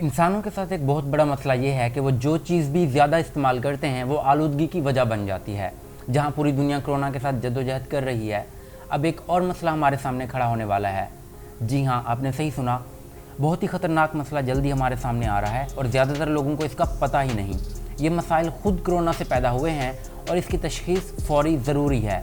انسانوں کے ساتھ ایک بہت بڑا مسئلہ یہ ہے کہ وہ جو چیز بھی زیادہ استعمال کرتے ہیں وہ آلودگی کی وجہ بن جاتی ہے۔ جہاں پوری دنیا کرونا کے ساتھ جدوجہد کر رہی ہے، اب ایک اور مسئلہ ہمارے سامنے کھڑا ہونے والا ہے۔ جی ہاں، آپ نے صحیح سنا، بہت ہی خطرناک مسئلہ جلدی ہمارے سامنے آ رہا ہے اور زیادہ تر لوگوں کو اس کا پتہ ہی نہیں۔ یہ مسائل خود کرونا سے پیدا ہوئے ہیں اور اس کی تشخیص فوری ضروری ہے۔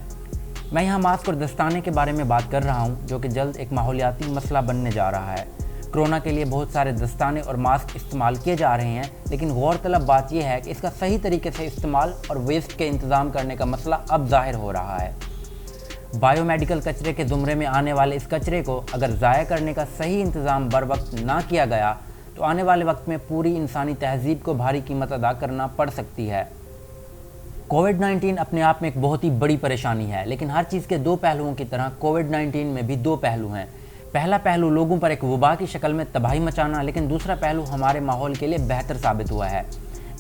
میں یہاں ماسک اور دستانے کے بارے میں بات کر رہا ہوں، جو کہ جلد ایک ماحولیاتی مسئلہ بننے جا رہا ہے۔ کرونا کے لیے بہت سارے دستانے اور ماسک استعمال کیے جا رہے ہیں، لیکن غور طلب بات یہ ہے کہ اس کا صحیح طریقے سے استعمال اور ویسٹ کے انتظام کرنے کا مسئلہ اب ظاہر ہو رہا ہے۔ بائیو میڈیکل کچرے کے زمرے میں آنے والے اس کچرے کو اگر ضائع کرنے کا صحیح انتظام بر وقت نہ کیا گیا تو آنے والے وقت میں پوری انسانی تہذیب کو بھاری قیمت ادا کرنا پڑ سکتی ہے۔ کووڈ-19 اپنے آپ میں ایک بہت ہی بڑی پریشانی ہے، لیکن ہر چیز کے دو پہلوؤں کی طرح کووڈ-19 میں بھی دو پہلو ہیں۔ پہلا پہلو لوگوں پر ایک وبا کی شکل میں تباہی مچانا، لیکن دوسرا پہلو ہمارے ماحول کے لیے بہتر ثابت ہوا ہے۔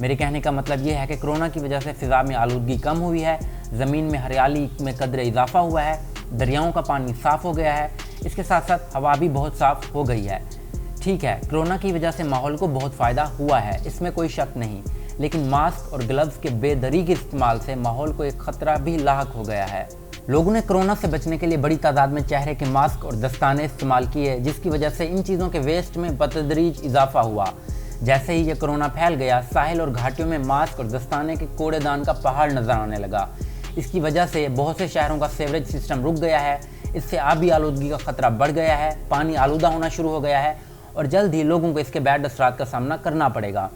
میرے کہنے کا مطلب یہ ہے کہ کرونا کی وجہ سے فضا میں آلودگی کم ہوئی ہے، زمین میں ہریالی میں قدر اضافہ ہوا ہے، دریاؤں کا پانی صاف ہو گیا ہے، اس کے ساتھ ساتھ ہوا بھی بہت صاف ہو گئی ہے۔ ٹھیک ہے، کرونا کی وجہ سے ماحول کو بہت فائدہ ہوا ہے، اس میں کوئی شک نہیں، لیکن ماسک اور گلوز کے بے دریغ استعمال سے ماحول کو ایک خطرہ بھی لاحق ہو گیا ہے۔ لوگوں نے کرونا سے بچنے کے لیے بڑی تعداد میں چہرے کے ماسک اور دستانے استعمال کیے، جس کی وجہ سے ان چیزوں کے ویسٹ میں بتدریج اضافہ ہوا۔ جیسے ہی یہ کرونا پھیل گیا، ساحل اور گھاٹیوں میں ماسک اور دستانے کے کوڑے دان کا پہاڑ نظر آنے لگا۔ اس کی وجہ سے بہت سے شہروں کا سیوریج سسٹم رک گیا ہے، اس سے آبی آلودگی کا خطرہ بڑھ گیا ہے، پانی آلودہ ہونا شروع ہو گیا ہے اور جلد ہی لوگوں کو اس کے بیڈ اثرات کا سامنا کرنا پڑے گا۔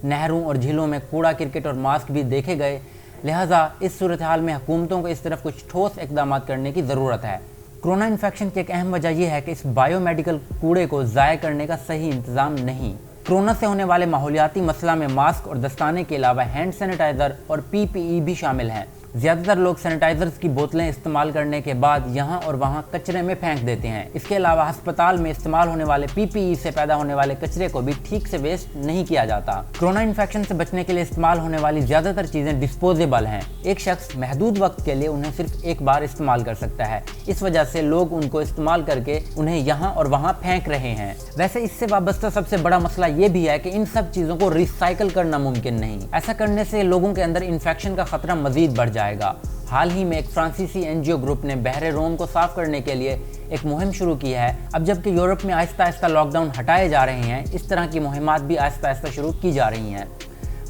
نہروں اور جھیلوں میں کوڑا کرکٹ اور ماسک بھی دیکھے گئے، لہٰذا اس صورتحال میں حکومتوں کو اس طرف کچھ ٹھوس اقدامات کرنے کی ضرورت ہے۔ کرونا انفیکشن کی ایک اہم وجہ یہ ہے کہ اس بائیو میڈیکل کوڑے کو ضائع کرنے کا صحیح انتظام نہیں۔ کرونا سے ہونے والے ماحولیاتی مسئلہ میں ماسک اور دستانے کے علاوہ ہینڈ سینیٹائزر اور PPE بھی شامل ہیں۔ زیادہ تر لوگ سینیٹائزرز کی بوتلیں استعمال کرنے کے بعد یہاں اور وہاں کچرے میں پھینک دیتے ہیں۔ اس کے علاوہ ہسپتال میں استعمال ہونے والے PPE سے پیدا ہونے والے کچرے کو بھی ٹھیک سے ویسٹ نہیں کیا جاتا۔ کرونا انفیکشن سے بچنے کے لیے استعمال ہونے والی زیادہ تر چیزیں ڈسپوزیبل ہیں۔ ایک شخص محدود وقت کے لیے انہیں صرف ایک بار استعمال کر سکتا ہے، اس وجہ سے لوگ ان کو استعمال کر کے انہیں یہاں اور وہاں پھینک رہے ہیں۔ ویسے اس سے وابستہ سب سے بڑا مسئلہ یہ بھی ہے کہ ان سب چیزوں کو ریسائیکل کرنا ممکن نہیں۔ ایسا کرنے سے لوگوں کے اندر انفیکشن کا خطرہ مزید بڑھ جائے گا۔ حال ہی میں ایک فرانسیسی NGO گروپ نے بحر روم کو صاف کرنے کے لیے ایک مہم شروع کی ہے۔ اب جبکہ یورپ میں آہستہ آہستہ لاک ڈاؤن ہٹائے جا رہے ہیں، اس طرح کی مہمات بھی آہستہ آہستہ شروع کی جا رہی ہیں۔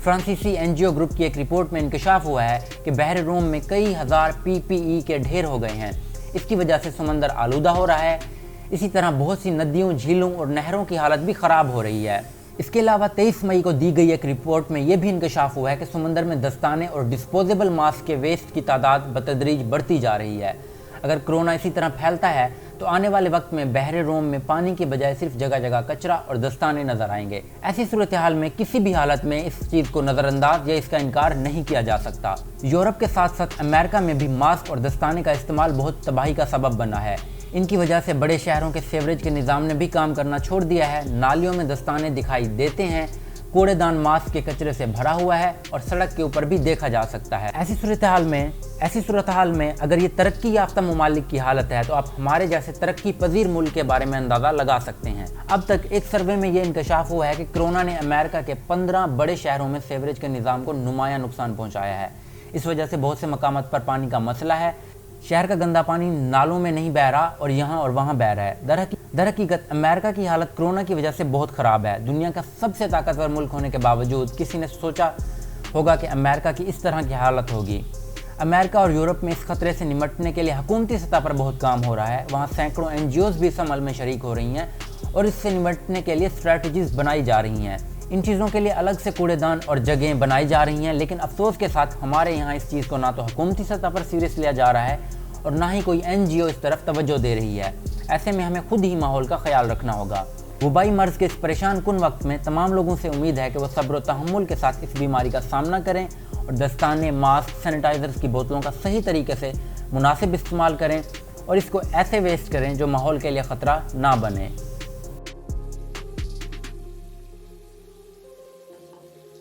فرانسیسی NGO گروپ کی ایک رپورٹ میں انکشاف ہوا ہے کہ بحر روم میں کئی ہزار PPE کے ڈھیر ہو گئے ہیں۔ اس کی وجہ سے سمندر آلودہ ہو رہا ہے، اسی طرح بہت سی ندیوں، جھیلوں اور نہروں کی حالت بھی خراب ہو رہی ہے۔ اس کے علاوہ 23 مئی کو دی گئی ایک رپورٹ میں یہ بھی انکشاف ہوا ہے کہ سمندر میں دستانے اور ڈسپوزیبل ماسک کے ویسٹ کی تعداد بتدریج بڑھتی جا رہی ہے۔ اگر کرونا اسی طرح پھیلتا ہے تو آنے والے وقت میں بحر روم میں پانی کے بجائے صرف جگہ جگہ کچرا اور دستانے نظر آئیں گے۔ ایسی صورتحال میں کسی بھی حالت میں اس چیز کو نظر انداز یا اس کا انکار نہیں کیا جا سکتا۔ یورپ کے ساتھ ساتھ امریکہ میں بھی ماسک اور دستانے کا استعمال بہت تباہی کا سبب بنا ہے۔ ان کی وجہ سے بڑے شہروں کے سیوریج کے نظام نے بھی کام کرنا چھوڑ دیا ہے، نالیوں میں دستانے دکھائی دیتے ہیں، کوڑے دان ماسک کے کچرے سے بھرا ہوا ہے اور سڑک کے اوپر بھی دیکھا جا سکتا ہے۔ ایسی صورتحال میں اگر یہ ترقی یافتہ ممالک کی حالت ہے تو آپ ہمارے جیسے ترقی پذیر ملک کے بارے میں اندازہ لگا سکتے ہیں۔ اب تک ایک سروے میں یہ انکشاف ہوا ہے کہ کرونا نے امریکہ کے 15 بڑے شہروں میں سیوریج کے نظام کو نمایاں نقصان پہنچایا ہے۔ اس وجہ سے بہت سے مقامات پر پانی کا مسئلہ ہے، شہر کا گندا پانی نالوں میں نہیں بہہ رہا اور یہاں اور وہاں بہہ رہا ہے۔ در حقیقت امریکہ کی حالت کرونا کی وجہ سے بہت خراب ہے۔ دنیا کا سب سے طاقتور ملک ہونے کے باوجود کسی نے سوچا ہوگا کہ امریکہ کی اس طرح کی حالت ہوگی؟ امریکہ اور یورپ میں اس خطرے سے نمٹنے کے لیے حکومتی سطح پر بہت کام ہو رہا ہے، وہاں سینکڑوں NGOs بھی اس عمل میں شریک ہو رہی ہیں اور اس سے نمٹنے کے لیے اسٹریٹجیز بنائی جا رہی ہیں۔ ان چیزوں کے لیے الگ سے کوڑے دان اور جگہیں بنائی جا رہی ہیں، لیکن افسوس کے ساتھ ہمارے یہاں اس چیز کو نہ تو حکومتی سطح پر سیریس لیا جا رہا ہے اور نہ ہی کوئی NGO اس طرف توجہ دے رہی ہے۔ ایسے میں ہمیں خود ہی ماحول کا خیال رکھنا ہوگا۔ وبائی مرض کے اس پریشان کن وقت میں تمام لوگوں سے امید ہے کہ وہ صبر و تحمل کے ساتھ اس بیماری کا سامنا کریں اور دستانے، ماسک، سینیٹائزرز کی بوتلوں کا صحیح طریقے سے مناسب استعمال کریں اور اس کو ایسے ویسٹ کریں جو ماحول کے لیے خطرہ نہ بنے۔